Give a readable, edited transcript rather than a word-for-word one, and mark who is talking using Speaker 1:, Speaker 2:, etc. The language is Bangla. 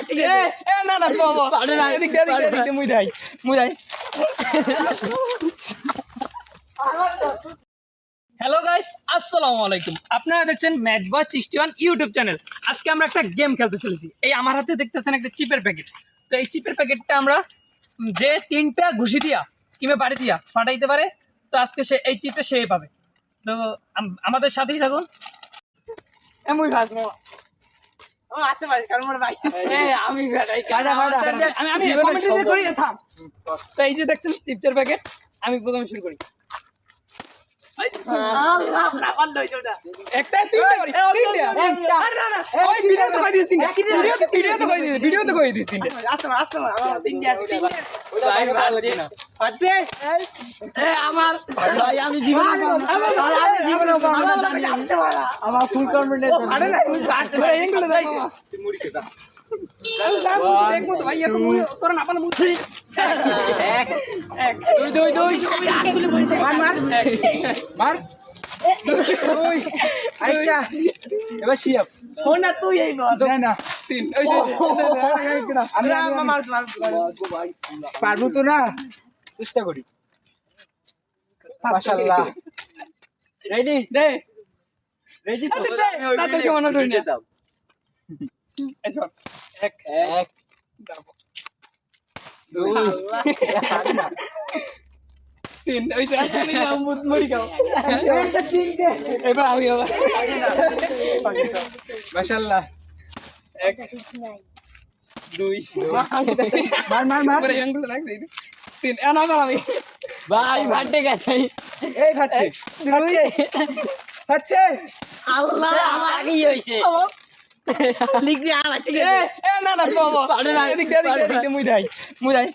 Speaker 1: ঠিক আছে না না বাবা এদিক দে মুই যাই হ্যালো গাইস আসসালামু আলাইকুম আপনারা দেখছেন ম্যাচ বয় 61 ইউটিউব চ্যানেল আজকে আমরা একটা গেম খেলতে চলেছি এই আমার হাতে দেখতেছেন একটা চিপের প্যাকেট তো এই চিপের প্যাকেটটা আমরা যে তিনটা ঘুষি দিয়া কিংবা বাড়ি দিয়া ফাটাইতে পারে তো আজকে সে এই চিপটা সে পাবে তো আমাদের সাথেই থাকুন এমন ভাগ আসতে পারি কারণ ভাই আমি আমি কমেন্ট করি থাম তো এই যে দেখছেন চিপসের প্যাকেট আমি প্রথমে শুরু করি আমার ফুল
Speaker 2: এবার শিয়াব
Speaker 1: না তুই এই
Speaker 2: না
Speaker 1: তিন
Speaker 2: পারবো তো না চেষ্টা করি মাশাআল্লাহ রেডি
Speaker 1: দে
Speaker 2: রেডি
Speaker 1: তাতে সমান ধরে নে আচ্ছা এক
Speaker 2: এক দুই
Speaker 1: তিন ওই যে আমি মরি গাও এবার আমি আবার
Speaker 2: মাশাআল্লাহ
Speaker 1: এক দুই
Speaker 2: মার
Speaker 1: পরে আঙ্গুল রাখ দেই তিন এনা কর আমি
Speaker 2: ভাই ফাটে গেছে এই ফাটছে ফাটছে
Speaker 1: আল্লাহ আমার আগেই হইছে
Speaker 2: লিখবি আমার ঠিক আছে
Speaker 1: না না বাবা এদিক দে মুই যাই